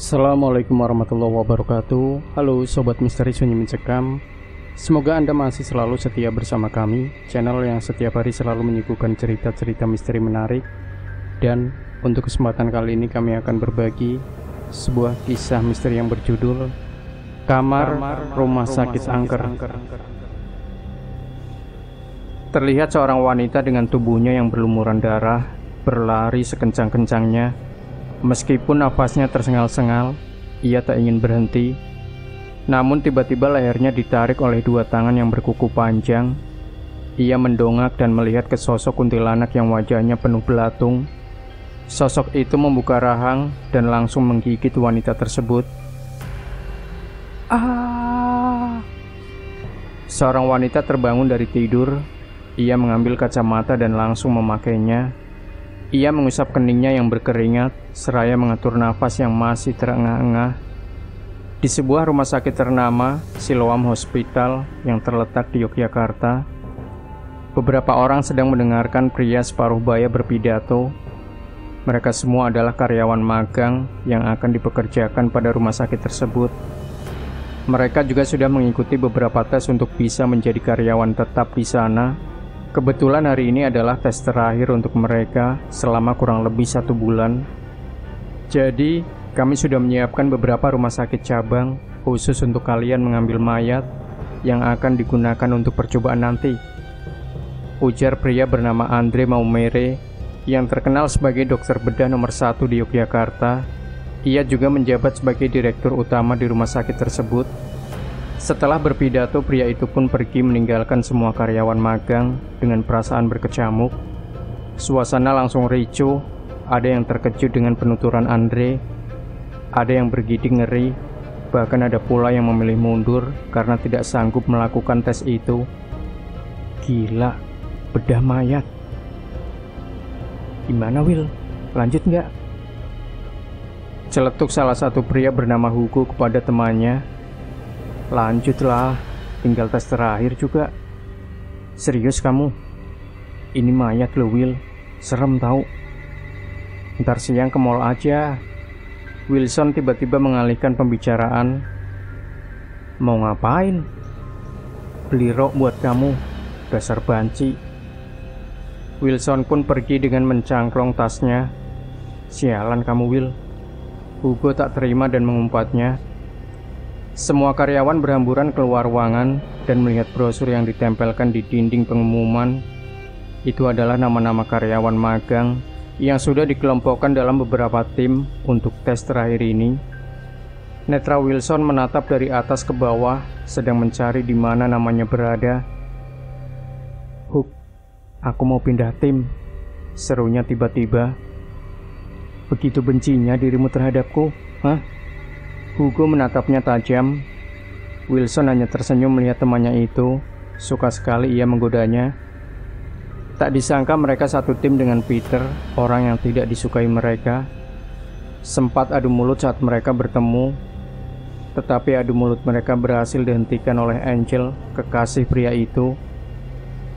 Assalamualaikum warahmatullahi wabarakatuh. Halo Sobat Misteri Sunyi Mencekam. Semoga Anda masih selalu setia bersama kami, channel yang setiap hari selalu menyuguhkan cerita-cerita misteri menarik. Dan untuk kesempatan kali ini kami akan berbagi sebuah kisah misteri yang berjudul Kamar Rumah Sakit Angker. Terlihat seorang wanita dengan tubuhnya yang berlumuran darah berlari sekencang-kencangnya. Meskipun nafasnya tersengal-sengal, ia tak ingin berhenti. Namun tiba-tiba lehernya ditarik oleh dua tangan yang berkuku panjang. Ia mendongak dan melihat ke sosok kuntilanak yang wajahnya penuh belatung. Sosok itu membuka rahang dan langsung menggigit wanita tersebut. Seorang wanita terbangun dari tidur. Ia mengambil kacamata dan langsung memakainya. Ia mengusap keningnya yang berkeringat, seraya mengatur nafas yang masih terengah-engah. Di sebuah rumah sakit ternama, Siloam Hospital, yang terletak di Yogyakarta, beberapa orang sedang mendengarkan pria separuh baya berpidato. Mereka semua adalah karyawan magang yang akan dipekerjakan pada rumah sakit tersebut. Mereka juga sudah mengikuti beberapa tes untuk bisa menjadi karyawan tetap di sana. Kebetulan hari ini adalah tes terakhir untuk mereka selama kurang lebih 1 bulan. Jadi, kami sudah menyiapkan beberapa rumah sakit cabang khusus untuk kalian mengambil mayat yang akan digunakan untuk percobaan nanti. Ujar pria bernama Andre Maumere yang terkenal sebagai dokter bedah nomor 1 di Yogyakarta. Ia juga menjabat sebagai direktur utama di rumah sakit tersebut. Setelah berpidato, pria itu pun pergi meninggalkan semua karyawan magang dengan perasaan berkecamuk. Suasana langsung ricuh, ada yang terkejut dengan penuturan Andre, ada yang bergidik ngeri, bahkan ada pula yang memilih mundur karena tidak sanggup melakukan tes itu. Gila, bedah mayat. Gimana Will? Lanjut nggak? Celetuk salah satu pria bernama Hugo kepada temannya. Lanjutlah, tinggal tes terakhir juga. Serius kamu? Ini mayat loh Will, serem tau. Ntar siang ke mall aja. Wilson tiba-tiba mengalihkan pembicaraan. Mau ngapain? Beli rok buat kamu, dasar banci. Wilson pun pergi dengan mencangklong tasnya. Sialan kamu Will. Hugo tak terima dan mengumpatnya. Semua karyawan berhamburan keluar ruangan dan melihat brosur yang ditempelkan di dinding pengumuman. Itu adalah nama-nama karyawan magang yang sudah dikelompokkan dalam beberapa tim untuk tes terakhir ini. Netra Wilson menatap dari atas ke bawah, sedang mencari di mana namanya berada. Huk, aku mau pindah tim, serunya tiba-tiba. Begitu bencinya dirimu terhadapku, hah? Hugo menatapnya tajam. Wilson hanya tersenyum melihat temannya itu. Suka sekali ia menggodanya. Tak disangka mereka satu tim dengan Peter, orang yang tidak disukai mereka. Sempat adu mulut saat mereka bertemu, tetapi adu mulut mereka berhasil dihentikan oleh Angel, kekasih pria itu.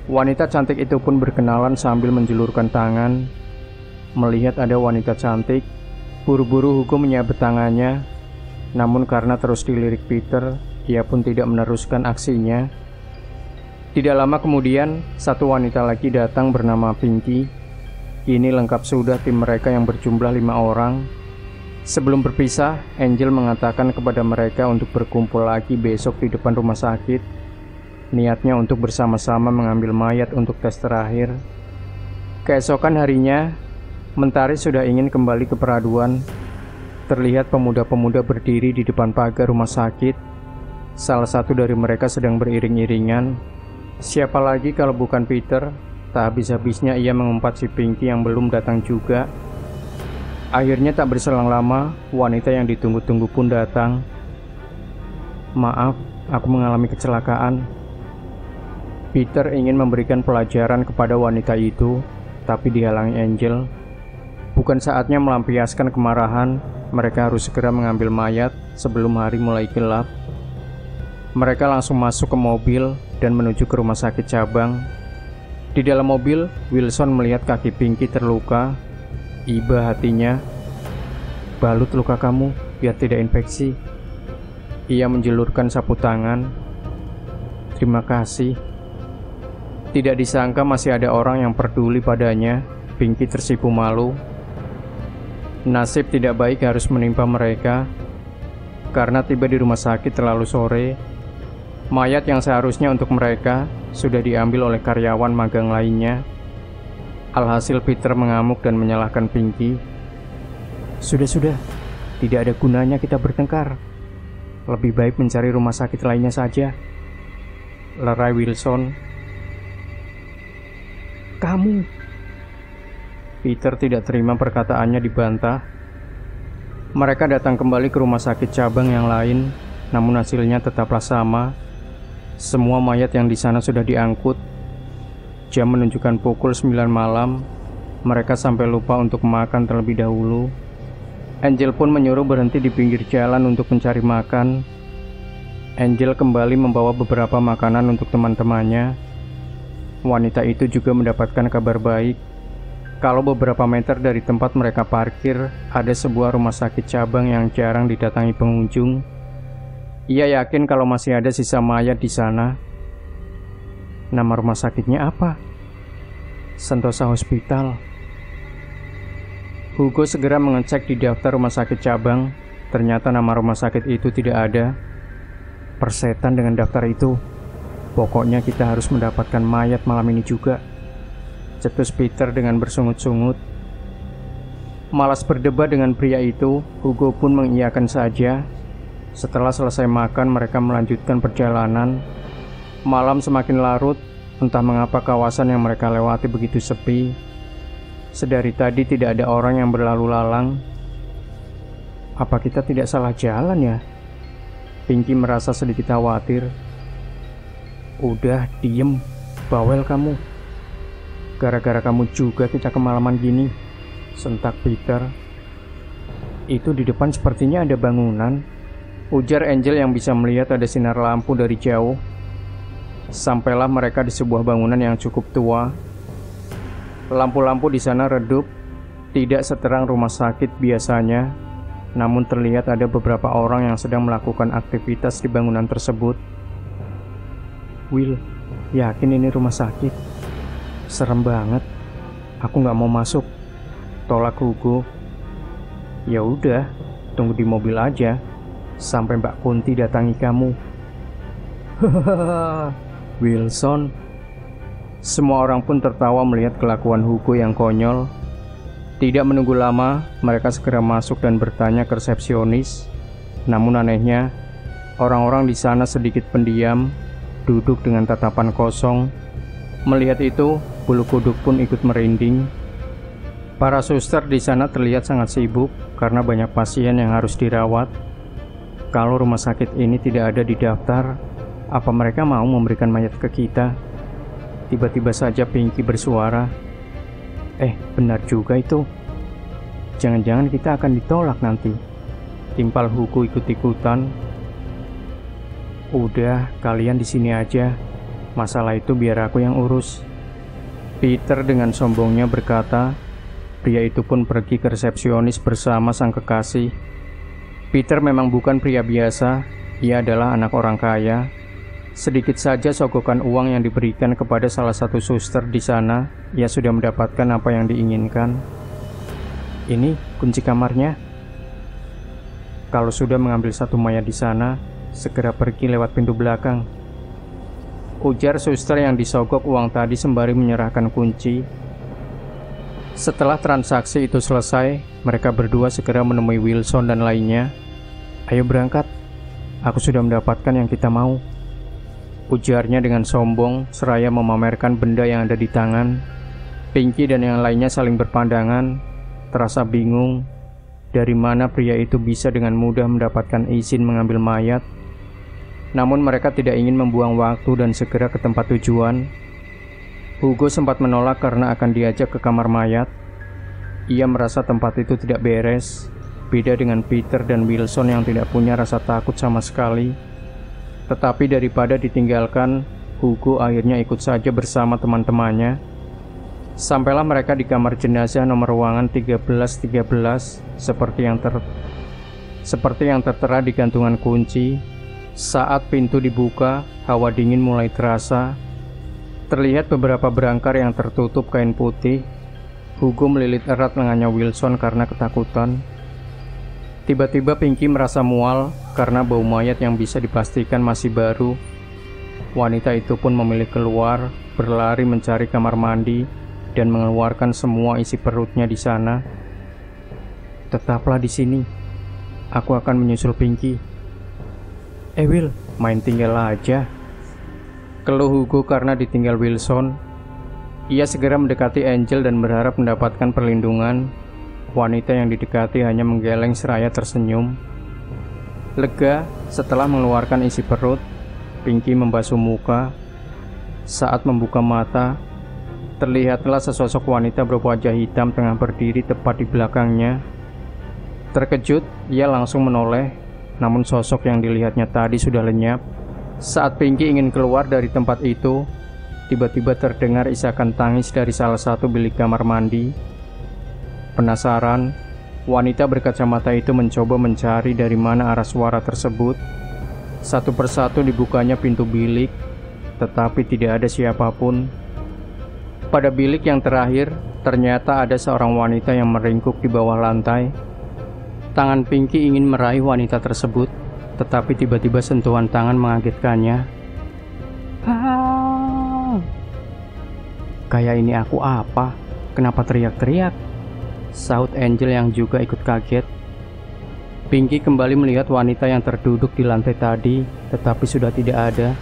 Wanita cantik itu pun berkenalan sambil menjulurkan tangan. Melihat ada wanita cantik, buru-buru Hugo menyabet tangannya. Namun karena terus dilirik Peter, ia pun tidak meneruskan aksinya. Tidak lama kemudian, satu wanita lagi datang bernama Pinky. Ini lengkap sudah tim mereka yang berjumlah 5 orang. Sebelum berpisah, Angel mengatakan kepada mereka untuk berkumpul lagi besok di depan rumah sakit. Niatnya untuk bersama-sama mengambil mayat untuk tes terakhir. Keesokan harinya, Mentari sudah ingin kembali ke peraduan. Terlihat pemuda-pemuda berdiri di depan pagar rumah sakit. Salah satu dari mereka sedang beriring-iringan. Siapa lagi kalau bukan Peter? Tak habis-habisnya ia mengumpat si Pinky yang belum datang juga. Akhirnya tak berselang lama, wanita yang ditunggu-tunggu pun datang. Maaf, aku mengalami kecelakaan. Peter ingin memberikan pelajaran kepada wanita itu, tapi dihalangi Angel. Bukan saatnya melampiaskan kemarahan. Mereka harus segera mengambil mayat sebelum hari mulai gelap. Mereka langsung masuk ke mobil dan menuju ke rumah sakit cabang. Di dalam mobil, Wilson melihat kaki Pinky terluka. Iba hatinya. Balut luka kamu, biar tidak infeksi. Ia menjulurkan sapu tangan. Terima kasih. Tidak disangka masih ada orang yang peduli padanya. Pinky tersipu malu. Nasib tidak baik harus menimpa mereka. Karena tiba di rumah sakit terlalu sore, mayat yang seharusnya untuk mereka sudah diambil oleh karyawan magang lainnya. Alhasil Peter mengamuk dan menyalahkan Pinky. Sudah, tidak ada gunanya kita bertengkar. Lebih baik mencari rumah sakit lainnya saja, lerai Wilson. Kamu. Peter tidak terima perkataannya dibantah. Mereka datang kembali ke rumah sakit cabang yang lain, namun hasilnya tetaplah sama. Semua mayat yang di sana sudah diangkut. Jam menunjukkan pukul 9 malam. Mereka sampai lupa untuk makan terlebih dahulu. Angel pun menyuruh berhenti di pinggir jalan untuk mencari makan. Angel kembali membawa beberapa makanan untuk teman-temannya. Wanita itu juga mendapatkan kabar baik. Kalau beberapa meter dari tempat mereka parkir, ada sebuah rumah sakit cabang yang jarang didatangi pengunjung. Ia yakin kalau masih ada sisa mayat di sana. Nama rumah sakitnya apa? Sentosa Hospital. Hugo segera mengecek di daftar rumah sakit cabang. Ternyata nama rumah sakit itu tidak ada. Persetan dengan daftar itu. Pokoknya kita harus mendapatkan mayat malam ini juga, cetus Peter dengan bersungut-sungut. Malas berdebat dengan pria itu, Hugo pun mengiyakan saja. Setelah selesai makan, mereka melanjutkan perjalanan. Malam semakin larut, entah mengapa kawasan yang mereka lewati begitu sepi. Sedari tadi tidak ada orang yang berlalu lalang. Apa kita tidak salah jalan ya? Pinky merasa sedikit khawatir. Udah, diem, bawel kamu. Gara-gara kamu juga kita kemalaman gini, sentak Peter. Itu di depan sepertinya ada bangunan, ujar Angel yang bisa melihat ada sinar lampu dari jauh. Sampailah mereka di sebuah bangunan yang cukup tua. Lampu-lampu di sana redup, tidak seterang rumah sakit biasanya, namun terlihat ada beberapa orang yang sedang melakukan aktivitas di bangunan tersebut. Will, yakin ini rumah sakit? Serem banget. Aku nggak mau masuk, tolak Hugo. Ya udah, tunggu di mobil aja sampai Mbak Kunti datangi kamu. Hahaha, Wilson. Semua orang pun tertawa melihat kelakuan Hugo yang konyol. Tidak menunggu lama, mereka segera masuk dan bertanya ke resepsionis. Namun anehnya, orang-orang di sana sedikit pendiam, duduk dengan tatapan kosong. Melihat itu, bulu kuduk pun ikut merinding. Para suster di sana terlihat sangat sibuk karena banyak pasien yang harus dirawat. Kalau rumah sakit ini tidak ada di daftar, apa mereka mau memberikan mayat ke kita? Tiba-tiba saja Pinky bersuara. Benar juga itu. Jangan-jangan kita akan ditolak nanti. Timpal Hugo ikut-ikutan. Udah, kalian di sini aja. Masalah itu biar aku yang urus. Peter dengan sombongnya berkata. Pria itu pun pergi ke resepsionis bersama sang kekasih. Peter memang bukan pria biasa. Ia adalah anak orang kaya. Sedikit saja sogokan uang yang diberikan kepada salah satu suster di sana, ia sudah mendapatkan apa yang diinginkan. Ini kunci kamarnya. Kalau sudah mengambil satu mayat di sana, segera pergi lewat pintu belakang, ujar suster yang disogok uang tadi sembari menyerahkan kunci. Setelah transaksi itu selesai, mereka berdua segera menemui Wilson dan lainnya. Ayo berangkat, aku sudah mendapatkan yang kita mau, ujarnya dengan sombong seraya memamerkan benda yang ada di tangan. Pinky dan yang lainnya saling berpandangan, terasa bingung. Dari mana pria itu bisa dengan mudah mendapatkan izin mengambil mayat? Namun mereka tidak ingin membuang waktu dan segera ke tempat tujuan. Hugo sempat menolak karena akan diajak ke kamar mayat. Ia merasa tempat itu tidak beres, beda dengan Peter dan Wilson yang tidak punya rasa takut sama sekali. Tetapi daripada ditinggalkan, Hugo akhirnya ikut saja bersama teman-temannya. Sampailah mereka di kamar jenazah nomor ruangan 1313 seperti yang Seperti yang tertera di gantungan kunci, saat pintu dibuka, hawa dingin mulai terasa. Terlihat beberapa berangkar yang tertutup kain putih. Hugo melilit erat lengannya Wilson karena ketakutan. Tiba-tiba Pinky merasa mual karena bau mayat yang bisa dipastikan masih baru. Wanita itu pun memilih keluar, berlari mencari kamar mandi, dan mengeluarkan semua isi perutnya di sana. "Tetaplah di sini. Aku akan menyusul Pinky." Will, main tinggal aja," keluh Hugo karena ditinggal Wilson. Ia segera mendekati Angel dan berharap mendapatkan perlindungan. Wanita yang didekati hanya menggeleng seraya tersenyum. Lega setelah mengeluarkan isi perut, Pinky membasuh muka. Saat membuka mata, terlihatlah sesosok wanita berwajah hitam tengah berdiri tepat di belakangnya. Terkejut, ia langsung menoleh, namun sosok yang dilihatnya tadi sudah lenyap. Saat Pinky ingin keluar dari tempat itu, tiba-tiba terdengar isakan tangis dari salah satu bilik kamar mandi. Penasaran, wanita berkacamata itu mencoba mencari dari mana arah suara tersebut. Satu persatu dibukanya pintu bilik, tetapi tidak ada siapapun. Pada bilik yang terakhir, ternyata ada seorang wanita yang meringkuk di bawah lantai. Tangan Pinky ingin meraih wanita tersebut, tetapi tiba-tiba sentuhan tangan mengagetkannya. "Kayak ini aku apa? Kenapa teriak-teriak?" sahut Angel yang juga ikut kaget. Pinky kembali melihat wanita yang terduduk di lantai tadi, tetapi sudah tidak ada.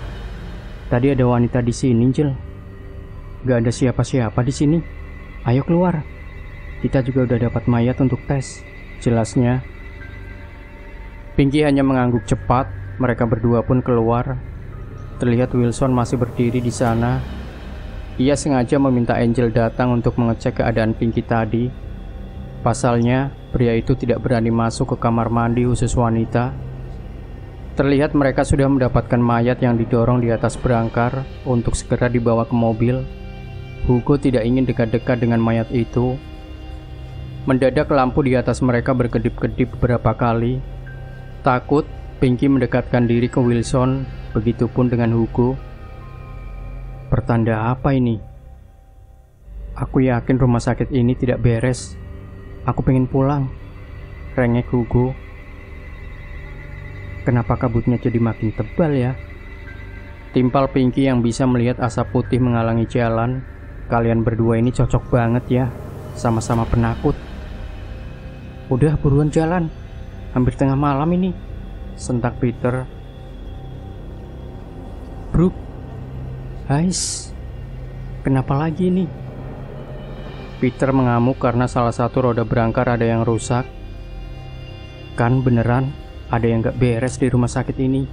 "Tadi ada wanita di sini, Angel. Gak ada siapa-siapa di sini. Ayo keluar. Kita juga udah dapat mayat untuk tes," jelasnya. Pinky hanya mengangguk cepat. Mereka berdua pun keluar. Terlihat Wilson masih berdiri di sana. Ia sengaja meminta Angel datang untuk mengecek keadaan Pinky tadi. Pasalnya, pria itu tidak berani masuk ke kamar mandi khusus wanita. Terlihat mereka sudah mendapatkan mayat yang didorong di atas berangkar untuk segera dibawa ke mobil. Hugo tidak ingin dekat-dekat dengan mayat itu. Mendadak lampu di atas mereka berkedip-kedip beberapa kali. Takut, Pinky mendekatkan diri ke Wilson, begitupun dengan Hugo. "Pertanda apa ini? Aku yakin rumah sakit ini tidak beres. Aku pengen pulang," rengek Hugo. "Kenapa kabutnya jadi makin tebal ya?" timpal Pinky yang bisa melihat asap putih menghalangi jalan. "Kalian berdua ini cocok banget ya, sama-sama penakut." "Udah buruan jalan, hampir tengah malam ini," sentak Peter. "Brooke, Hais, kenapa lagi ini?" Peter mengamuk karena salah satu roda berangkar ada yang rusak. "Kan beneran ada yang gak beres di rumah sakit ini."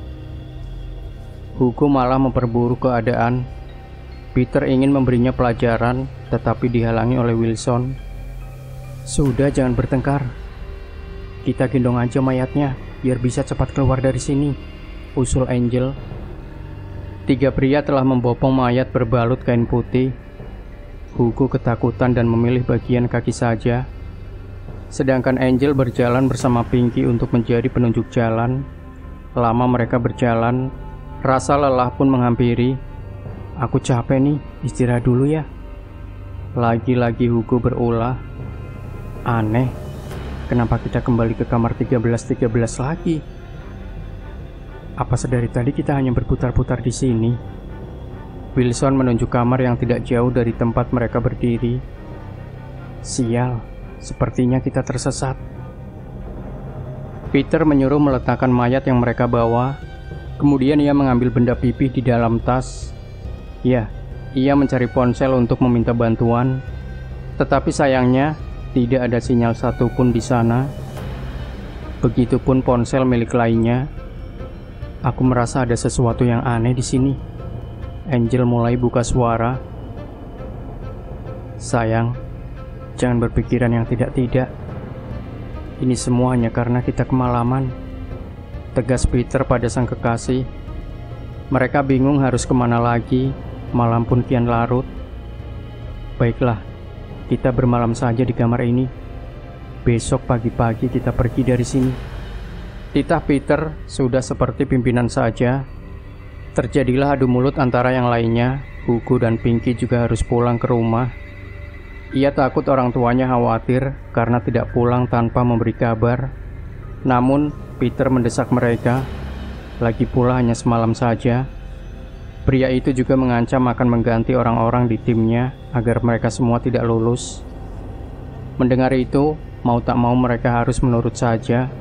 Hugo malah memperburuk keadaan. Peter ingin memberinya pelajaran, tetapi dihalangi oleh Wilson. "Sudah, jangan bertengkar. Kita gendong aja mayatnya, biar bisa cepat keluar dari sini," usul Angel. Tiga pria telah membopong mayat berbalut kain putih. Hugo ketakutan dan memilih bagian kaki saja. Sedangkan Angel berjalan bersama Pinky untuk menjadi penunjuk jalan. Lama mereka berjalan, rasa lelah pun menghampiri. "Aku capek nih, istirahat dulu ya," lagi-lagi Hugo berulah. "Aneh, kenapa kita kembali ke kamar 1313 lagi? Apa sedari tadi kita hanya berputar-putar di sini?" Wilson menunjuk kamar yang tidak jauh dari tempat mereka berdiri. "Sial, sepertinya kita tersesat." Peter menyuruh meletakkan mayat yang mereka bawa. Kemudian ia mengambil benda pipih di dalam tas. Ya, ia mencari ponsel untuk meminta bantuan. Tetapi sayangnya, tidak ada sinyal satupun di sana. Begitupun ponsel milik lainnya. "Aku merasa ada sesuatu yang aneh di sini." Angel mulai buka suara. "Sayang, jangan berpikiran yang tidak-tidak. Ini semua hanya karena kita kemalaman," tegas Peter pada sang kekasih. Mereka bingung harus kemana lagi, malam pun kian larut. "Baiklah, kita bermalam saja di kamar ini. Besok pagi-pagi kita pergi dari sini," Titah Peter sudah seperti pimpinan saja. Terjadilah adu mulut antara yang lainnya. Hugo dan Pinky juga harus pulang ke rumah. Ia takut orang tuanya khawatir karena tidak pulang tanpa memberi kabar. Namun Peter mendesak mereka. Lagi pula hanya semalam saja. Pria itu juga mengancam akan mengganti orang-orang di timnya agar mereka semua tidak lulus. Mendengar itu, mau tak mau mereka harus menurut saja.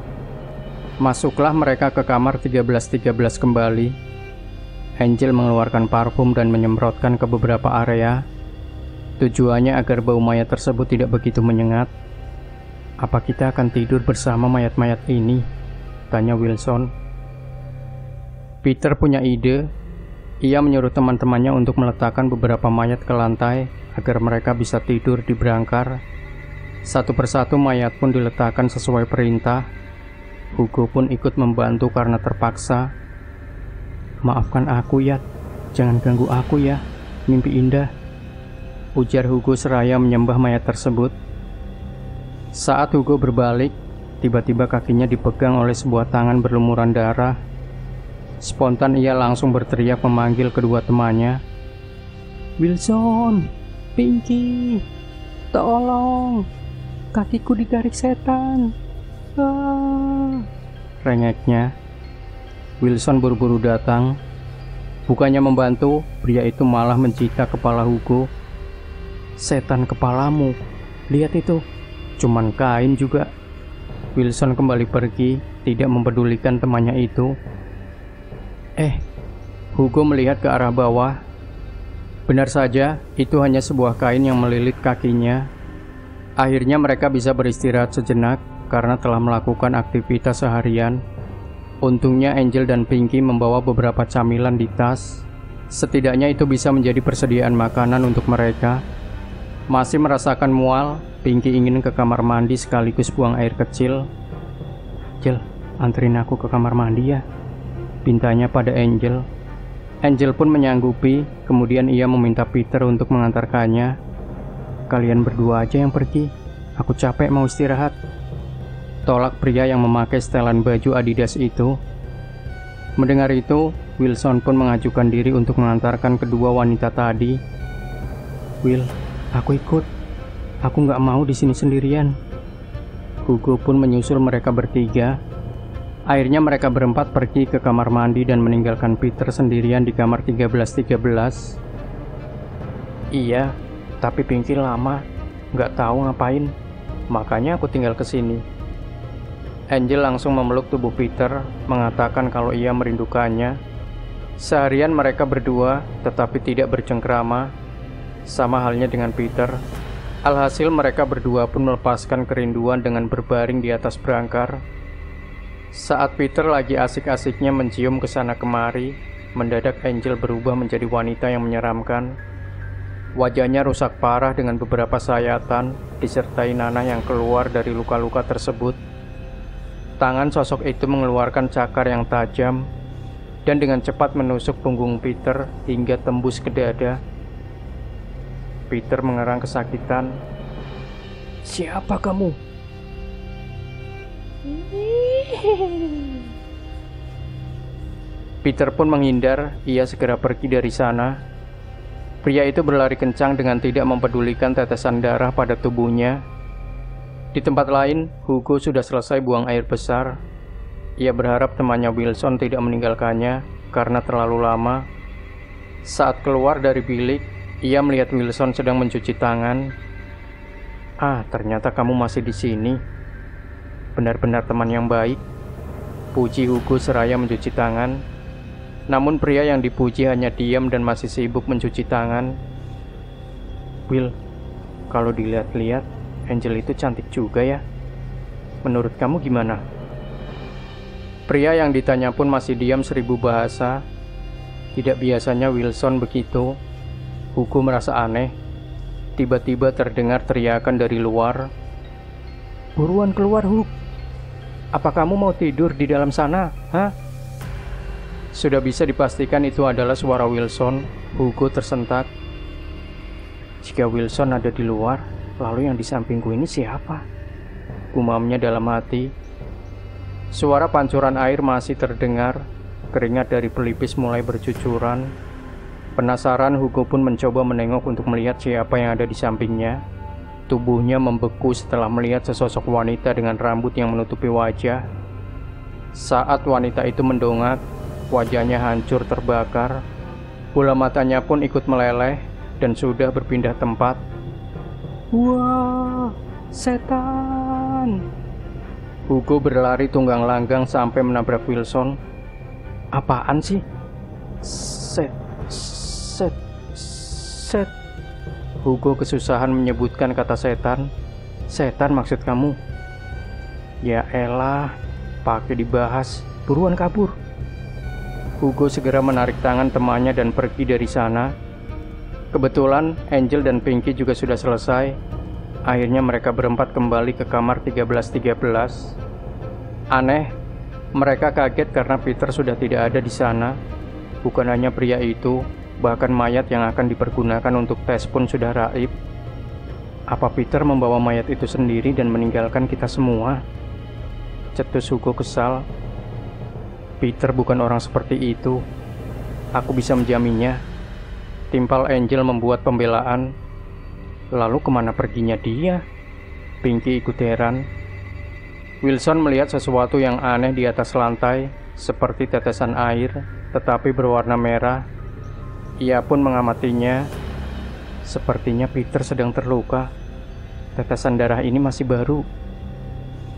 Masuklah mereka ke kamar 1313 kembali. Angel mengeluarkan parfum dan menyemprotkan ke beberapa area. Tujuannya agar bau mayat tersebut tidak begitu menyengat. "Apa kita akan tidur bersama mayat-mayat ini?" tanya Wilson. Peter punya ide. Ia menyuruh teman-temannya untuk meletakkan beberapa mayat ke lantai agar mereka bisa tidur di berangkar. Satu persatu mayat pun diletakkan sesuai perintah. Hugo pun ikut membantu karena terpaksa. "Maafkan aku, Yat. Jangan ganggu aku ya. Mimpi indah," ujar Hugo seraya menyembah mayat tersebut. Saat Hugo berbalik, tiba-tiba kakinya dipegang oleh sebuah tangan berlumuran darah. Spontan ia langsung berteriak memanggil kedua temannya. "Wilson, Pinky, tolong, kakiku digarik setan." Rengeknya. Wilson buru-buru datang. Bukannya membantu, pria itu malah mencita kepala Hugo. "Setan kepalamu, lihat itu, cuman kain juga." Wilson kembali pergi, tidak mempedulikan temannya itu. Hugo melihat ke arah bawah. Benar saja, itu hanya sebuah kain yang melilit kakinya. Akhirnya mereka bisa beristirahat sejenak karena telah melakukan aktivitas seharian. Untungnya Angel dan Pinky membawa beberapa camilan di tas. Setidaknya itu bisa menjadi persediaan makanan untuk mereka. Masih merasakan mual, Pinky ingin ke kamar mandi sekaligus buang air kecil. "Angel, anterin aku ke kamar mandi ya," pintanya pada Angel. Angel pun menyanggupi, kemudian ia meminta Peter untuk mengantarkannya. "Kalian berdua aja yang pergi, aku capek mau istirahat," tolak pria yang memakai setelan baju Adidas itu. Mendengar itu, Wilson pun mengajukan diri untuk mengantarkan kedua wanita tadi. "Will, aku ikut. Aku nggak mau di sini sendirian." Hugo pun menyusul mereka bertiga. Akhirnya mereka berempat pergi ke kamar mandi dan meninggalkan Peter sendirian di kamar 1313. "Iya, tapi Pinky lama, nggak tahu ngapain. Makanya aku tinggal ke sini." Angel langsung memeluk tubuh Peter, mengatakan kalau ia merindukannya. Seharian mereka berdua, tetapi tidak bercengkrama. Sama halnya dengan Peter. Alhasil mereka berdua pun melepaskan kerinduan dengan berbaring di atas berangkar. Saat Peter lagi asik-asiknya mencium kesana kemari, mendadak Angel berubah menjadi wanita yang menyeramkan. Wajahnya rusak parah dengan beberapa sayatan, disertai nanah yang keluar dari luka-luka tersebut. Tangan sosok itu mengeluarkan cakar yang tajam, dan dengan cepat menusuk punggung Peter hingga tembus ke dada. Peter mengerang kesakitan. "Siapa kamu?" Peter pun menghindar, ia segera pergi dari sana. Pria itu berlari kencang dengan tidak mempedulikan tetesan darah pada tubuhnya. Di tempat lain, Hugo sudah selesai buang air besar. Ia berharap temannya Wilson tidak meninggalkannya karena terlalu lama. Saat keluar dari bilik, ia melihat Wilson sedang mencuci tangan. Ternyata kamu masih di sini. Benar-benar teman yang baik," puji Hugo seraya mencuci tangan. Namun pria yang dipuji hanya diam dan masih sibuk mencuci tangan. "Will, kalau dilihat-lihat, Angel itu cantik juga ya. Menurut kamu gimana?" Pria yang ditanya pun masih diam 1000 bahasa. Tidak biasanya Wilson begitu. Hugo merasa aneh. Tiba-tiba terdengar teriakan dari luar. "Buruan keluar, Hug. Apa kamu mau tidur di dalam sana, hah?" Sudah bisa dipastikan itu adalah suara Wilson. Hugo tersentak. Jika Wilson ada di luar, lalu yang di sampingku ini siapa? Gumamnya dalam hati. Suara pancuran air masih terdengar, keringat dari pelipis mulai bercucuran. Penasaran, Hugo pun mencoba menengok untuk melihat siapa yang ada di sampingnya. Tubuhnya membeku setelah melihat sesosok wanita dengan rambut yang menutupi wajah. Saat wanita itu mendongak, wajahnya hancur terbakar. Bola matanya pun ikut meleleh dan sudah berpindah tempat. Wah, setan! Hugo berlari tunggang langgang sampai menabrak Wilson. Apaan sih? Set. Hugo kesusahan menyebutkan kata setan. Setan maksud kamu? Ya elah, pakai dibahas. Buruan kabur. Hugo segera menarik tangan temannya dan pergi dari sana. Kebetulan Angel dan Pinky juga sudah selesai. Akhirnya mereka berempat kembali ke kamar 1313. Aneh, mereka kaget karena Peter sudah tidak ada di sana. Bukan hanya pria itu, bahkan mayat yang akan dipergunakan untuk tes pun sudah raib. Apa Peter membawa mayat itu sendiri dan meninggalkan kita semua? Cetus Hugo kesal. Peter bukan orang seperti itu. Aku bisa menjaminnya. Timpal Angel membuat pembelaan. Lalu kemana perginya dia? Pinky ikut heran. Wilson melihat sesuatu yang aneh di atas lantai, seperti tetesan air, tetapi berwarna merah. Ia pun mengamatinya. Sepertinya Peter sedang terluka. Tetesan darah ini masih baru.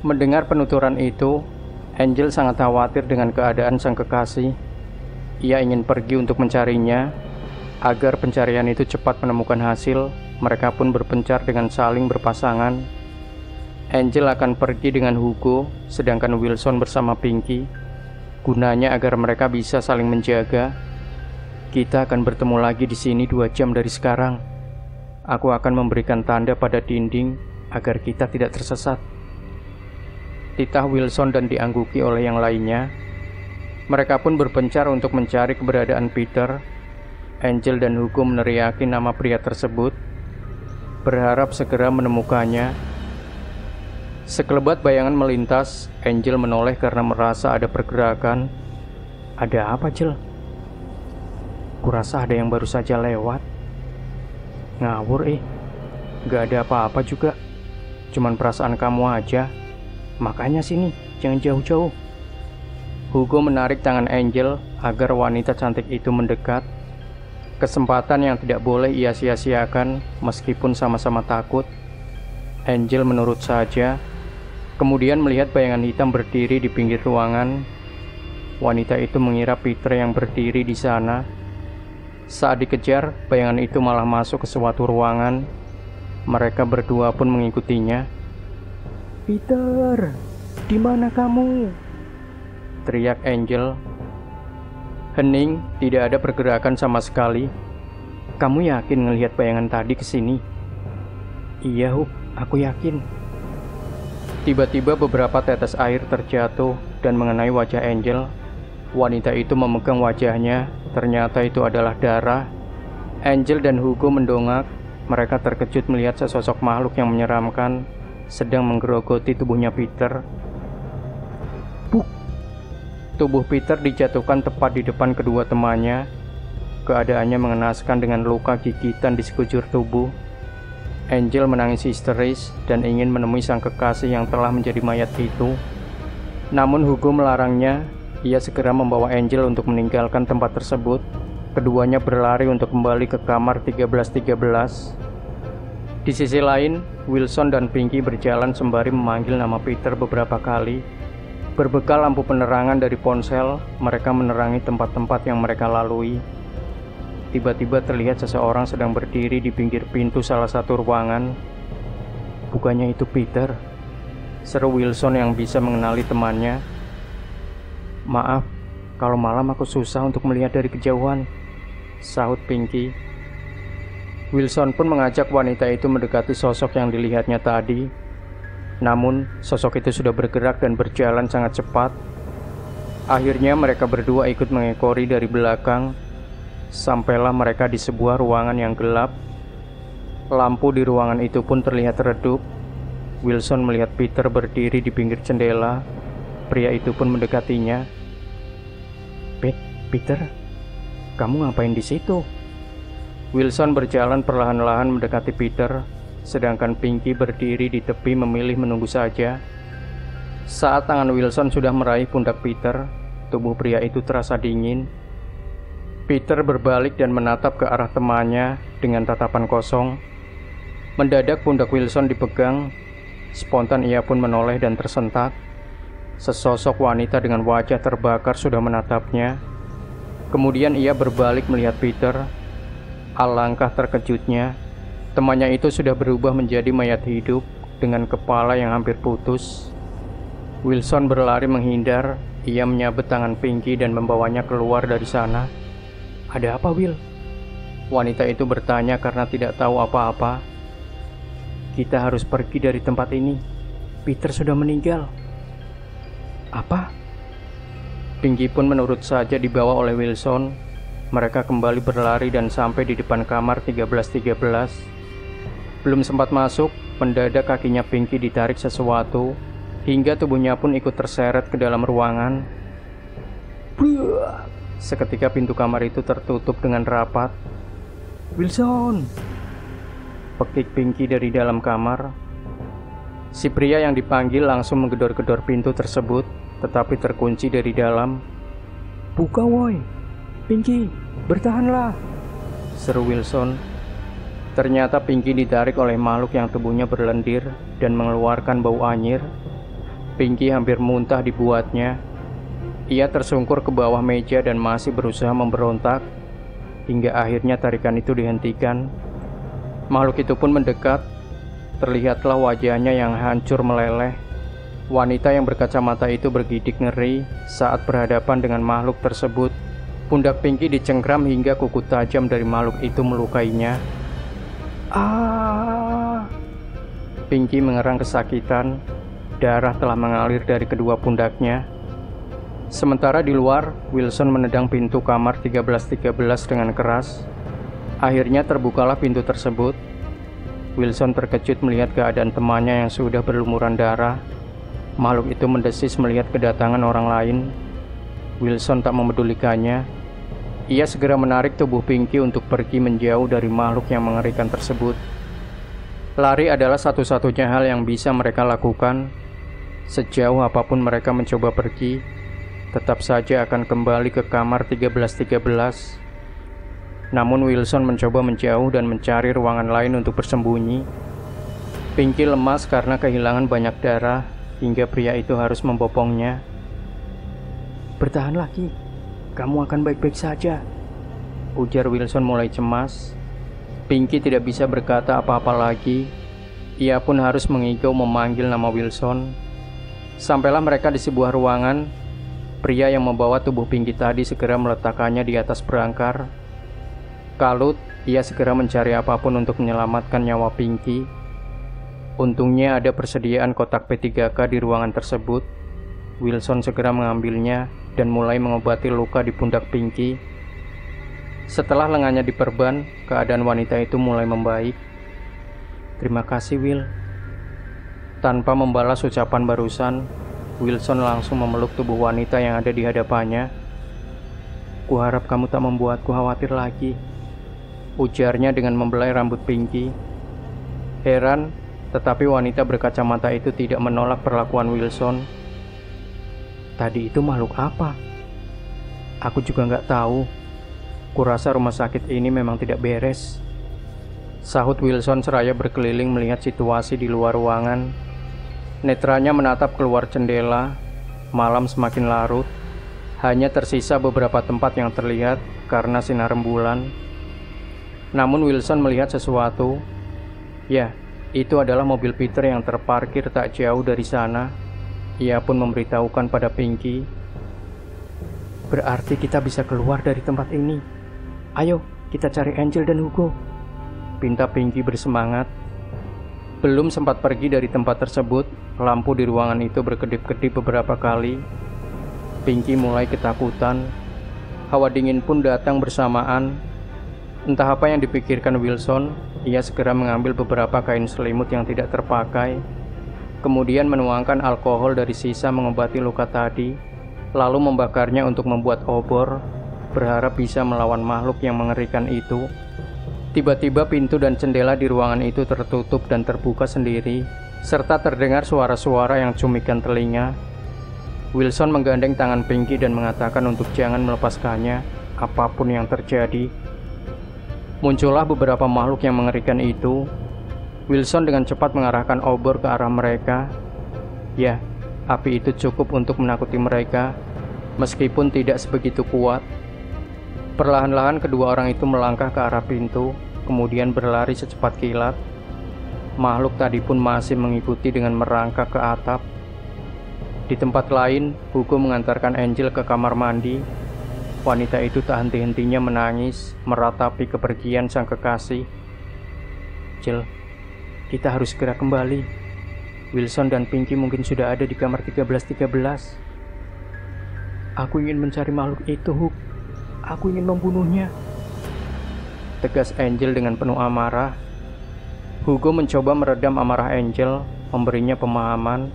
Mendengar penuturan itu, Angel sangat khawatir dengan keadaan sang kekasih. Ia ingin pergi untuk mencarinya. Agar pencarian itu cepat menemukan hasil, mereka pun berpencar dengan saling berpasangan. Angel akan pergi dengan Hugo, sedangkan Wilson bersama Pinky. Gunanya agar mereka bisa saling menjaga. Kita akan bertemu lagi di sini 2 jam dari sekarang. Aku akan memberikan tanda pada dinding agar kita tidak tersesat. Titah Wilson dan diangguki oleh yang lainnya. Mereka pun berpencar untuk mencari keberadaan Peter. Angel dan Hugo meneriaki nama pria tersebut, berharap segera menemukannya. Sekelebat bayangan melintas. Angel menoleh karena merasa ada pergerakan. Ada apa, Jel? Kurasa ada yang baru saja lewat. Ngawur gak ada apa-apa juga. Cuman perasaan kamu aja. Makanya sini, jangan jauh-jauh. Hugo menarik tangan Angel agar wanita cantik itu mendekat. Kesempatan yang tidak boleh ia sia-siakan meskipun sama-sama takut. Angel menurut saja. Kemudian melihat bayangan hitam berdiri di pinggir ruangan. Wanita itu mengira Peter yang berdiri di sana. Saat dikejar, bayangan itu malah masuk ke suatu ruangan. Mereka berdua pun mengikutinya. Peter, di mana kamu? Teriak Angel. Hening, tidak ada pergerakan sama sekali. Kamu yakin ngelihat bayangan tadi kesini? Iya, Huk, aku yakin. Tiba-tiba beberapa tetes air terjatuh dan mengenai wajah Angel. Wanita itu memegang wajahnya, ternyata itu adalah darah. Angel dan Hugo mendongak. Mereka terkejut melihat sesosok makhluk yang menyeramkan sedang menggerogoti tubuhnya Peter. Buk! Tubuh Peter dijatuhkan tepat di depan kedua temannya. Keadaannya mengenaskan dengan luka gigitan di sekujur tubuh. Angel menangis histeris dan ingin menemui sang kekasih yang telah menjadi mayat itu. Namun Hugo melarangnya. Ia segera membawa Angel untuk meninggalkan tempat tersebut. Keduanya berlari untuk kembali ke kamar 1313. Di sisi lain, Wilson dan Pinky berjalan sembari memanggil nama Peter beberapa kali. Berbekal lampu penerangan dari ponsel, mereka menerangi tempat-tempat yang mereka lalui. Tiba-tiba terlihat seseorang sedang berdiri di pinggir pintu salah satu ruangan. Bukannya itu Peter? Seru Wilson yang bisa mengenali temannya. Maaf, kalau malam aku susah untuk melihat dari kejauhan, sahut Pinky. Wilson pun mengajak wanita itu mendekati sosok yang dilihatnya tadi. Namun, sosok itu sudah bergerak dan berjalan sangat cepat. Akhirnya mereka berdua ikut mengekori dari belakang. Sampailah mereka di sebuah ruangan yang gelap. Lampu di ruangan itu pun terlihat redup. Wilson melihat Peter berdiri di pinggir jendela. Pria itu pun mendekatinya. Peter, kamu ngapain di situ? Wilson berjalan perlahan-lahan mendekati Peter, sedangkan Pinky berdiri di tepi memilih menunggu saja. Saat tangan Wilson sudah meraih pundak Peter, tubuh pria itu terasa dingin. Peter berbalik dan menatap ke arah temannya dengan tatapan kosong. Mendadak pundak Wilson dipegang. Spontan ia pun menoleh dan tersentak. Sesosok wanita dengan wajah terbakar sudah menatapnya. Kemudian ia berbalik melihat Peter. Alangkah terkejutnya, temannya itu sudah berubah menjadi mayat hidup dengan kepala yang hampir putus. Wilson berlari menghindar. Ia menyabet tangan Pinky dan membawanya keluar dari sana. "Ada apa, Will?" Wanita itu bertanya karena tidak tahu apa-apa. "Kita harus pergi dari tempat ini. Peter sudah meninggal." "Apa?" Pinky pun menurut saja dibawa oleh Wilson. Mereka kembali berlari dan sampai di depan kamar 1313. Belum sempat masuk, mendadak kakinya Pinky ditarik sesuatu, hingga tubuhnya pun ikut terseret ke dalam ruangan. Seketika pintu kamar itu tertutup dengan rapat. "Wilson!" Pekik Pinky dari dalam kamar. Si pria yang dipanggil langsung menggedor-gedor pintu tersebut, tetapi terkunci dari dalam. "Buka, woi! Pinky, bertahanlah!" seru Wilson. Ternyata Pinky ditarik oleh makhluk yang tubuhnya berlendir dan mengeluarkan bau anyir. Pinky hampir muntah dibuatnya. Ia tersungkur ke bawah meja dan masih berusaha memberontak, hingga akhirnya tarikan itu dihentikan. Makhluk itu pun mendekat. Terlihatlah wajahnya yang hancur meleleh. Wanita yang berkacamata itu bergidik ngeri saat berhadapan dengan makhluk tersebut. Pundak Pinky dicengkram hingga kuku tajam dari makhluk itu melukainya. "Ah!" Pinky mengerang kesakitan. Darah telah mengalir dari kedua pundaknya. Sementara di luar, Wilson menendang pintu kamar 1313 dengan keras. Akhirnya terbukalah pintu tersebut. Wilson terkejut melihat keadaan temannya yang sudah berlumuran darah. Makhluk itu mendesis melihat kedatangan orang lain. Wilson tak memedulikannya. Ia segera menarik tubuh Pinky untuk pergi menjauh dari makhluk yang mengerikan tersebut. Lari adalah satu-satunya hal yang bisa mereka lakukan. Sejauh apapun mereka mencoba pergi, tetap saja akan kembali ke kamar 1313. Namun Wilson mencoba menjauh dan mencari ruangan lain untuk bersembunyi. Pinky lemas karena kehilangan banyak darah, hingga pria itu harus membopongnya. "Bertahan lagi, kamu akan baik-baik saja," ujar Wilson mulai cemas. Pinky tidak bisa berkata apa-apa lagi. Ia pun harus mengigau memanggil nama Wilson. Sampailah mereka di sebuah ruangan. Pria yang membawa tubuh Pinky tadi segera meletakkannya di atas berangkar. Kalut, ia segera mencari apapun untuk menyelamatkan nyawa Pinky. Untungnya ada persediaan kotak P3K di ruangan tersebut. Wilson segera mengambilnya dan mulai mengobati luka di pundak Pinky. Setelah lengannya diperban, keadaan wanita itu mulai membaik. "Terima kasih, Will." Tanpa membalas ucapan barusan, Wilson langsung memeluk tubuh wanita yang ada di hadapannya. "Kuharap kamu tak membuatku khawatir lagi," ujarnya dengan membelai rambut Pinky. Heran, tetapi wanita berkacamata itu tidak menolak perlakuan Wilson. "Tadi itu makhluk apa?" "Aku juga nggak tahu. Kurasa rumah sakit ini memang tidak beres," sahut Wilson seraya berkeliling melihat situasi di luar ruangan. Netranya menatap keluar jendela. Malam semakin larut. Hanya tersisa beberapa tempat yang terlihat karena sinar rembulan. Namun Wilson melihat sesuatu. Ya, itu adalah mobil Peter yang terparkir tak jauh dari sana. Ia pun memberitahukan pada Pinky. "Berarti kita bisa keluar dari tempat ini. Ayo, kita cari Angel dan Hugo," pinta Pinky bersemangat. Belum sempat pergi dari tempat tersebut, lampu di ruangan itu berkedip-kedip beberapa kali. Pinky mulai ketakutan. Hawa dingin pun datang bersamaan. Entah apa yang dipikirkan Wilson, ia segera mengambil beberapa kain selimut yang tidak terpakai. kemudian menuangkan alkohol dari sisa mengobati luka tadi, lalu membakarnya untuk membuat obor, berharap bisa melawan makhluk yang mengerikan itu. Tiba-tiba pintu dan jendela di ruangan itu tertutup dan terbuka sendiri, serta terdengar suara-suara yang cumikan telinga. Wilson menggandeng tangan Pinky dan mengatakan untuk jangan melepaskannya, apapun yang terjadi. Muncullah beberapa makhluk yang mengerikan itu. Wilson dengan cepat mengarahkan obor ke arah mereka. Ya, api itu cukup untuk menakuti mereka, meskipun tidak sebegitu kuat. Perlahan-lahan kedua orang itu melangkah ke arah pintu, kemudian berlari secepat kilat. Makhluk tadi pun masih mengikuti dengan merangkak ke atap. Di tempat lain, Hugo mengantarkan Angel ke kamar mandi. Wanita itu tak henti-hentinya menangis, meratapi kepergian sang kekasih. Angel, kita harus segera kembali. Wilson dan Pinky mungkin sudah ada di kamar 1313. Aku ingin mencari makhluk itu, Hug. Aku ingin membunuhnya, tegas Angel dengan penuh amarah. Hugo mencoba meredam amarah Angel, memberinya pemahaman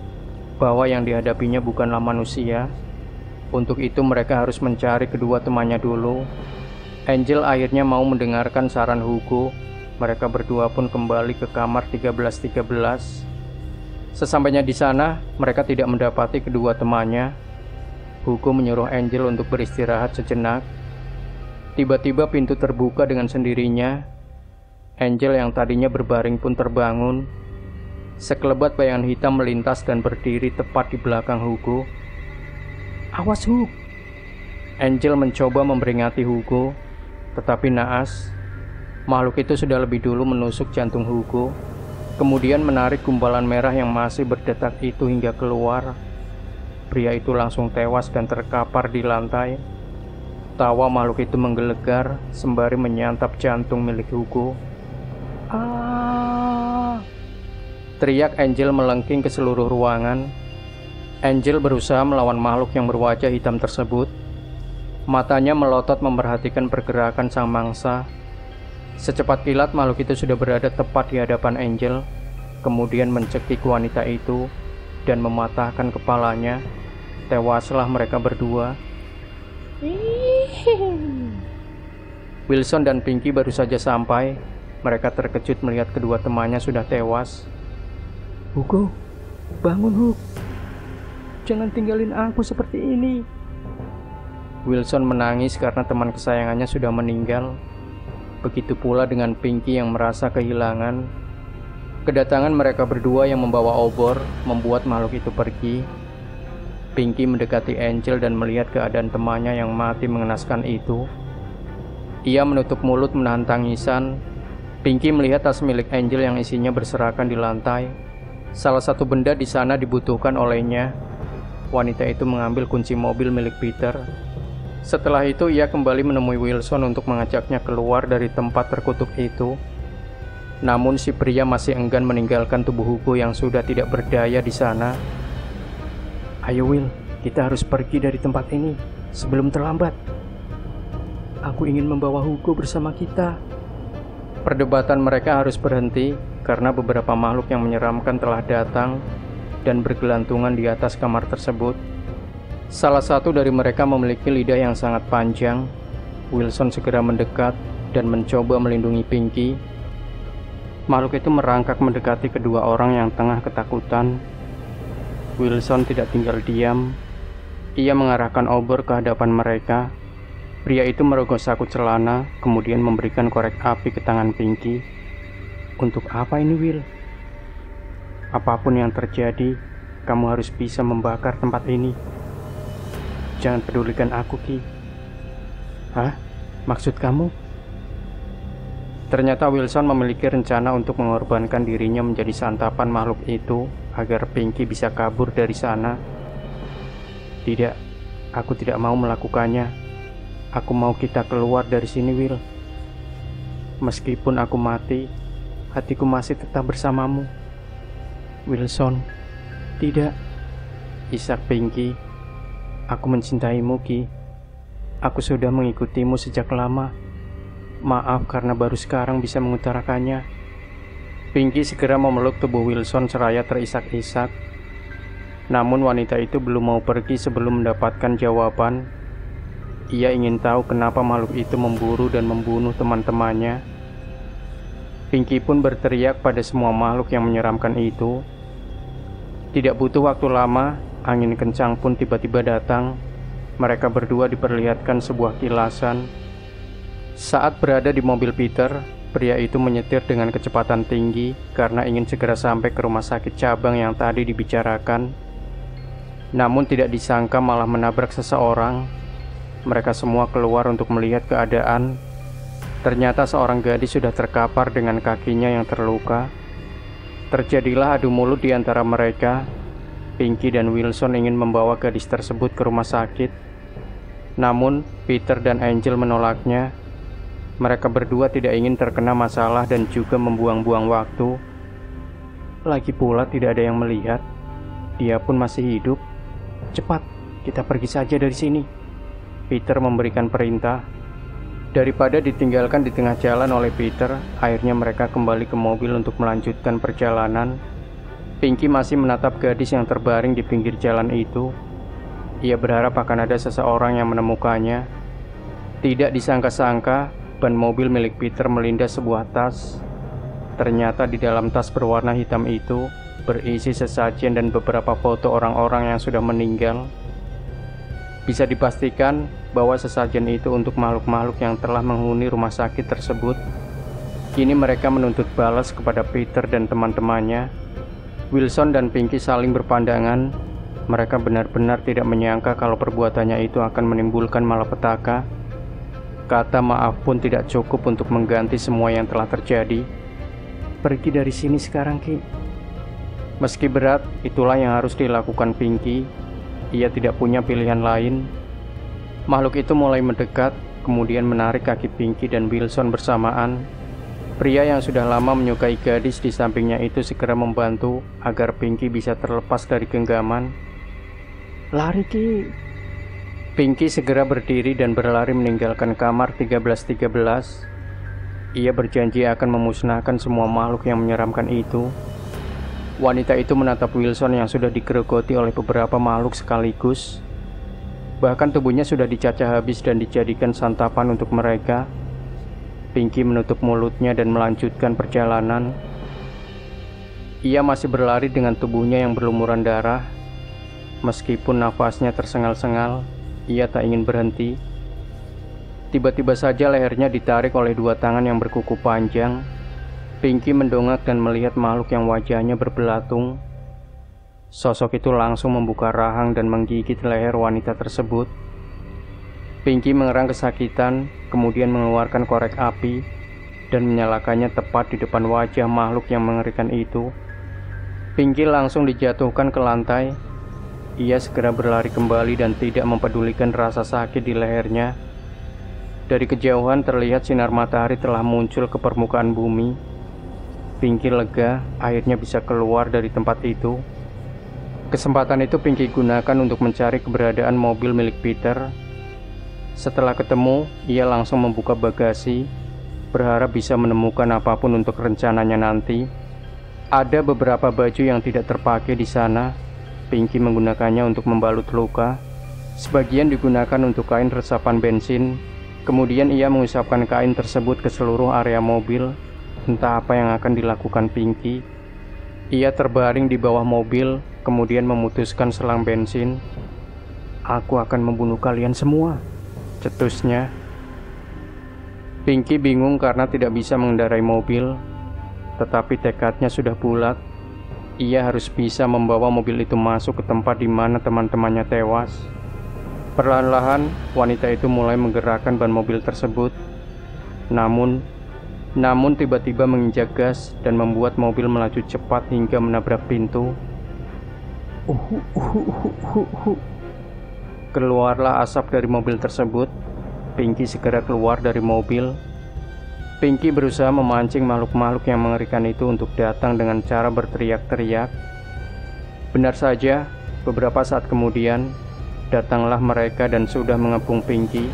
bahwa yang dihadapinya bukanlah manusia. Untuk itu mereka harus mencari kedua temannya dulu. Angel akhirnya mau mendengarkan saran Hugo. Mereka berdua pun kembali ke kamar 1313. Sesampainya di sana, mereka tidak mendapati kedua temannya. Hugo menyuruh Angel untuk beristirahat sejenak. Tiba-tiba pintu terbuka dengan sendirinya. Angel yang tadinya berbaring pun terbangun. Sekelebat bayangan hitam melintas dan berdiri tepat di belakang Hugo. Awas, Hug! Angel mencoba memperingati Hugo, tetapi naas. Makhluk itu sudah lebih dulu menusuk jantung Hugo, kemudian menarik gumpalan merah yang masih berdetak itu hingga keluar. Pria itu langsung tewas dan terkapar di lantai. Tawa makhluk itu menggelegar sembari menyantap jantung milik Hugo. Ah! Teriak Angel melengking ke seluruh ruangan. Angel berusaha melawan makhluk yang berwajah hitam tersebut. Matanya melotot memperhatikan pergerakan sang mangsa. Secepat kilat makhluk itu sudah berada tepat di hadapan Angel, kemudian mencekik wanita itu dan mematahkan kepalanya. Tewaslah mereka berdua. Wilson dan Pinky baru saja sampai. Mereka terkejut melihat kedua temannya sudah tewas. Hugo, bangun, Hug. Jangan tinggalin aku seperti ini. Wilson menangis karena teman kesayangannya sudah meninggal. Begitu pula dengan Pinky yang merasa kehilangan. Kedatangan mereka berdua yang membawa obor membuat makhluk itu pergi. Pinky mendekati Angel dan melihat keadaan temannya yang mati mengenaskan itu. Ia menutup mulut menahan tangisan. Pinky melihat tas milik Angel yang isinya berserakan di lantai. Salah satu benda di sana dibutuhkan olehnya. Wanita itu mengambil kunci mobil milik Peter. Setelah itu ia kembali menemui Wilson untuk mengajaknya keluar dari tempat terkutuk itu. Namun si pria masih enggan meninggalkan tubuh Hugo yang sudah tidak berdaya di sana. Ayo Will, kita harus pergi dari tempat ini sebelum terlambat. Aku ingin membawa Hugo bersama kita. Perdebatan mereka harus berhenti karena beberapa makhluk yang menyeramkan telah datang dan bergelantungan di atas kamar tersebut. Salah satu dari mereka memiliki lidah yang sangat panjang. Wilson segera mendekat dan mencoba melindungi Pinky. Makhluk itu merangkak mendekati kedua orang yang tengah ketakutan. Wilson tidak tinggal diam. Ia mengarahkan obor ke hadapan mereka. Pria itu merogoh saku celana, kemudian memberikan korek api ke tangan Pinky. Untuk apa ini, Will? Apapun yang terjadi, kamu harus bisa membakar tempat ini. Jangan pedulikan aku, Ki. Hah? Maksud kamu? Ternyata Wilson memiliki rencana untuk mengorbankan dirinya menjadi santapan makhluk itu agar Pinky bisa kabur dari sana. Tidak, aku tidak mau melakukannya. Aku mau kita keluar dari sini, Will. Meskipun aku mati, hatiku masih tetap bersamamu. Wilson, tidak. Isak Pinky, aku mencintaimu, Ki. Aku sudah mengikutimu sejak lama. Maaf karena baru sekarang bisa mengutarakannya. Pinky segera memeluk tubuh Wilson seraya terisak-isak. Namun wanita itu belum mau pergi sebelum mendapatkan jawaban. Ia ingin tahu kenapa makhluk itu memburu dan membunuh teman-temannya. Pinky pun berteriak pada semua makhluk yang menyeramkan itu. Tidak butuh waktu lama, angin kencang pun tiba-tiba datang. Mereka berdua diperlihatkan sebuah kilasan. Saat berada di mobil Peter, pria itu menyetir dengan kecepatan tinggi karena ingin segera sampai ke rumah sakit cabang yang tadi dibicarakan. Namun tidak disangka malah menabrak seseorang. Mereka semua keluar untuk melihat keadaan. Ternyata seorang gadis sudah terkapar dengan kakinya yang terluka. Terjadilah adu mulut di antara mereka. Pinky dan Wilson ingin membawa gadis tersebut ke rumah sakit. Namun, Peter dan Angel menolaknya. Mereka berdua tidak ingin terkena masalah dan juga membuang-buang waktu. Lagi pula tidak ada yang melihat. Dia pun masih hidup. Cepat, kita pergi saja dari sini. Peter memberikan perintah. Daripada ditinggalkan di tengah jalan oleh Peter, akhirnya mereka kembali ke mobil untuk melanjutkan perjalanan. Pinky masih menatap gadis yang terbaring di pinggir jalan itu. Ia berharap akan ada seseorang yang menemukannya. Tidak disangka-sangka, ban mobil milik Peter melindas sebuah tas. Ternyata di dalam tas berwarna hitam itu berisi sesajen dan beberapa foto orang-orang yang sudah meninggal. Bisa dipastikan bahwa sesajen itu untuk makhluk-makhluk yang telah menghuni rumah sakit tersebut. Kini mereka menuntut balas kepada Peter dan teman-temannya. Wilson dan Pinky saling berpandangan. Mereka benar-benar tidak menyangka kalau perbuatannya itu akan menimbulkan malapetaka. Kata maaf pun tidak cukup untuk mengganti semua yang telah terjadi. Pergi dari sini sekarang, Ki. Meski berat, itulah yang harus dilakukan Pinky. Ia tidak punya pilihan lain. Makhluk itu mulai mendekat, kemudian menarik kaki Pinky dan Wilson bersamaan. Pria yang sudah lama menyukai gadis di sampingnya itu segera membantu agar Pinky bisa terlepas dari genggaman. Lari, Ki. Pinky segera berdiri dan berlari meninggalkan kamar 1313. Ia berjanji akan memusnahkan semua makhluk yang menyeramkan itu. Wanita itu menatap Wilson yang sudah digerogoti oleh beberapa makhluk sekaligus. Bahkan tubuhnya sudah dicacah habis dan dijadikan santapan untuk mereka. Pinky menutup mulutnya dan melanjutkan perjalanan. Ia masih berlari dengan tubuhnya yang berlumuran darah. Meskipun nafasnya tersengal-sengal, ia tak ingin berhenti. Tiba-tiba saja lehernya ditarik oleh dua tangan yang berkuku panjang. Pinky mendongak dan melihat makhluk yang wajahnya berbelatung. Sosok itu langsung membuka rahang dan menggigit leher wanita tersebut. Pinky mengerang kesakitan, kemudian mengeluarkan korek api dan menyalakannya tepat di depan wajah makhluk yang mengerikan itu. Pinky langsung dijatuhkan ke lantai. Ia segera berlari kembali dan tidak mempedulikan rasa sakit di lehernya. Dari kejauhan terlihat sinar matahari telah muncul ke permukaan bumi. Pinky lega, akhirnya bisa keluar dari tempat itu. Kesempatan itu Pinky gunakan untuk mencari keberadaan mobil milik Peter. Setelah ketemu, ia langsung membuka bagasi, berharap bisa menemukan apapun untuk rencananya nanti. Ada beberapa baju yang tidak terpakai di sana. Pinky menggunakannya untuk membalut luka. Sebagian digunakan untuk kain resapan bensin. Kemudian ia mengusapkan kain tersebut ke seluruh area mobil. Entah apa yang akan dilakukan Pinky. Ia terbaring di bawah mobil, kemudian memutuskan selang bensin. Aku akan membunuh kalian semua, cetusnya. Pinky bingung karena tidak bisa mengendarai mobil. Tetapi tekadnya sudah bulat. Ia harus bisa membawa mobil itu masuk ke tempat di mana teman-temannya tewas. Perlahan-lahan, wanita itu mulai menggerakkan ban mobil tersebut. Namun tiba-tiba menginjak gas dan membuat mobil melaju cepat hingga menabrak pintu. Keluarlah asap dari mobil tersebut. Pinky segera keluar dari mobil. Pinky berusaha memancing makhluk-makhluk yang mengerikan itu untuk datang dengan cara berteriak-teriak. Benar saja, beberapa saat kemudian, datanglah mereka dan sudah mengepung Pinky.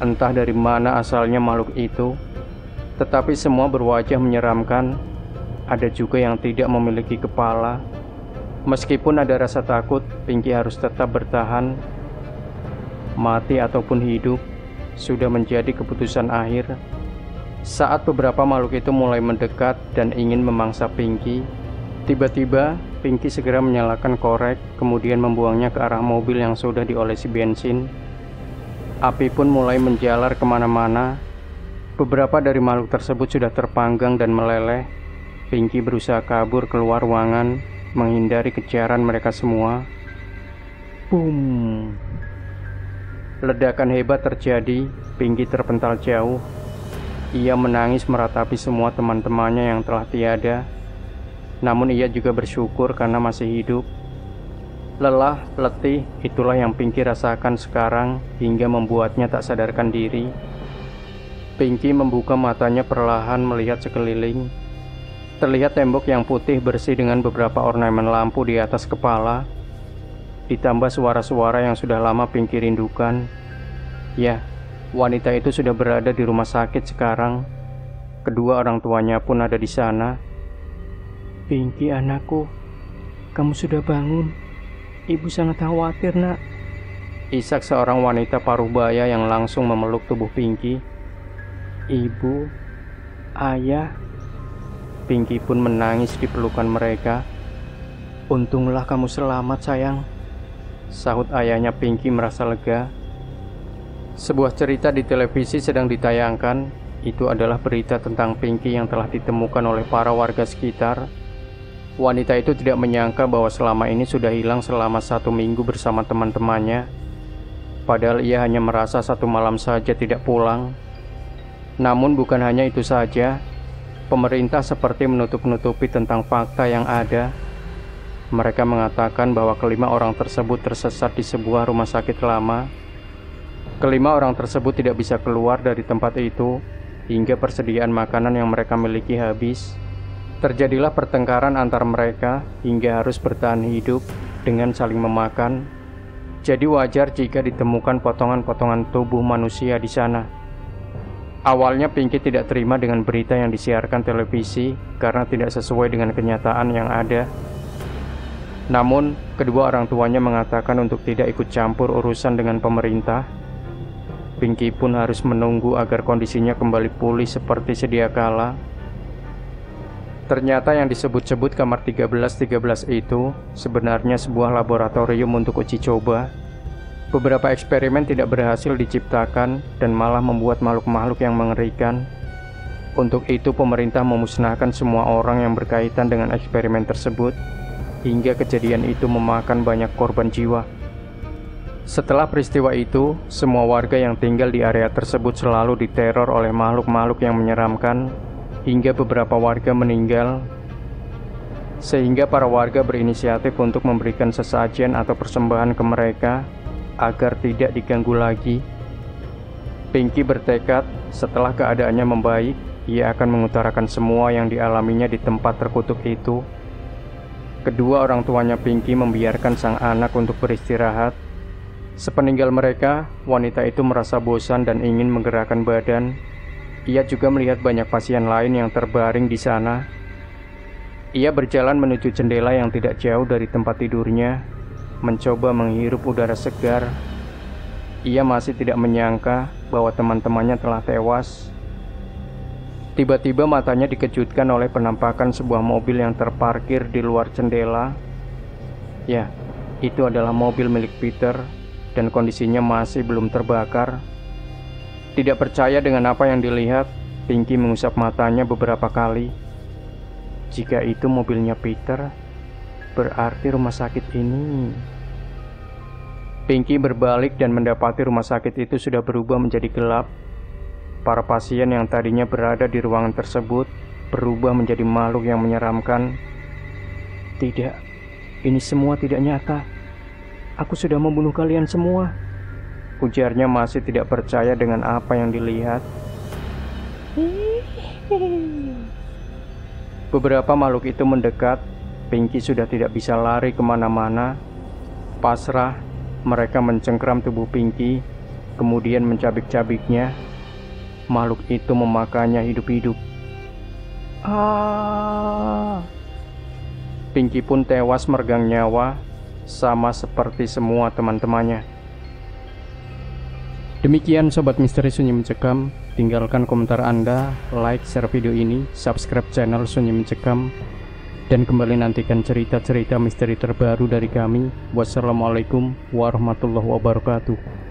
Entah dari mana asalnya makhluk itu, tetapi semua berwajah menyeramkan. ada juga yang tidak memiliki kepala. Meskipun ada rasa takut, Pinky harus tetap bertahan. Mati ataupun hidup sudah menjadi keputusan akhir. Saat beberapa makhluk itu mulai mendekat dan ingin memangsa Pinky, tiba-tiba Pinky segera menyalakan korek, kemudian membuangnya ke arah mobil yang sudah diolesi bensin. Api pun mulai menjalar kemana-mana. Beberapa dari makhluk tersebut sudah terpanggang dan meleleh. Pinky berusaha kabur keluar ruangan, menghindari kejaran mereka semua. Boom! Ledakan hebat terjadi. Pinky terpental jauh. Ia menangis meratapi semua teman-temannya yang telah tiada. Namun ia juga bersyukur karena masih hidup. Lelah, letih, itulah yang Pinky rasakan sekarang hingga membuatnya tak sadarkan diri. Pinky membuka matanya perlahan melihat sekeliling. Terlihat tembok yang putih bersih dengan beberapa ornamen lampu di atas kepala. Ditambah suara-suara yang sudah lama Pinky rindukan. Ya, wanita itu sudah berada di rumah sakit sekarang. Kedua orang tuanya pun ada di sana. Pinky anakku, kamu sudah bangun. Ibu sangat khawatir, nak. Isak seorang wanita paruh baya yang langsung memeluk tubuh Pinky. Ibu, ayah. Pinky pun menangis di pelukan mereka. Untunglah kamu selamat, sayang. Sahut ayahnya. Pinky merasa lega. Sebuah cerita di televisi sedang ditayangkan. Itu adalah berita tentang Pinky yang telah ditemukan oleh para warga sekitar. Wanita itu tidak menyangka bahwa selama ini sudah hilang selama 1 minggu bersama teman-temannya. Padahal ia hanya merasa 1 malam saja tidak pulang. Namun bukan hanya itu saja. Pemerintah seperti menutup-nutupi tentang fakta yang ada. Mereka mengatakan bahwa kelima orang tersebut tersesat di sebuah rumah sakit lama. Kelima orang tersebut tidak bisa keluar dari tempat itu hingga persediaan makanan yang mereka miliki habis. Terjadilah pertengkaran antar mereka hingga harus bertahan hidup dengan saling memakan. Jadi wajar jika ditemukan potongan-potongan tubuh manusia di sana. Awalnya Pinky tidak terima dengan berita yang disiarkan televisi karena tidak sesuai dengan kenyataan yang ada. Namun, kedua orang tuanya mengatakan untuk tidak ikut campur urusan dengan pemerintah. Pinky pun harus menunggu agar kondisinya kembali pulih seperti sedia kala. Ternyata yang disebut-sebut kamar 1313 itu sebenarnya sebuah laboratorium untuk uji coba. Beberapa eksperimen tidak berhasil diciptakan dan malah membuat makhluk-makhluk yang mengerikan. Untuk itu pemerintah memusnahkan semua orang yang berkaitan dengan eksperimen tersebut, hingga kejadian itu memakan banyak korban jiwa. Setelah peristiwa itu, semua warga yang tinggal di area tersebut selalu diteror oleh makhluk-makhluk yang menyeramkan, hingga beberapa warga meninggal. Sehingga para warga berinisiatif untuk memberikan sesajen atau persembahan ke mereka agar tidak diganggu lagi. Pinky bertekad setelah keadaannya membaik, ia akan mengutarakan semua yang dialaminya di tempat terkutuk itu. Kedua orang tuanya Pinky membiarkan sang anak untuk beristirahat. Sepeninggal mereka, wanita itu merasa bosan dan ingin menggerakkan badan. Ia juga melihat banyak pasien lain yang terbaring di sana. Ia berjalan menuju jendela yang tidak jauh dari tempat tidurnya, mencoba menghirup udara segar. Ia masih tidak menyangka bahwa teman-temannya telah tewas. Tiba-tiba matanya dikejutkan oleh penampakan sebuah mobil yang terparkir di luar jendela. Ya, itu adalah mobil milik Peter dan kondisinya masih belum terbakar. Tidak percaya dengan apa yang dilihat, Pinky mengusap matanya beberapa kali. Jika itu mobilnya Peter, berarti rumah sakit ini. Pinky berbalik dan mendapati rumah sakit itu sudah berubah menjadi gelap. Para pasien yang tadinya berada di ruangan tersebut berubah menjadi makhluk yang menyeramkan. Tidak, ini semua tidak nyata. Aku sudah membunuh kalian semua, ujarnya masih tidak percaya dengan apa yang dilihat. Beberapa makhluk itu mendekat. Pinky sudah tidak bisa lari kemana-mana. Pasrah, mereka mencengkram tubuh Pinky, kemudian mencabik-cabiknya. Makhluk itu memakannya hidup-hidup. Pinky pun tewas meregang nyawa, sama seperti semua teman-temannya. Demikian Sobat Misteri Sunyi Mencekam, tinggalkan komentar Anda, like, share video ini, subscribe channel Sunyi Mencekam, dan kembali nantikan cerita-cerita misteri terbaru dari kami. Wassalamualaikum warahmatullahi wabarakatuh.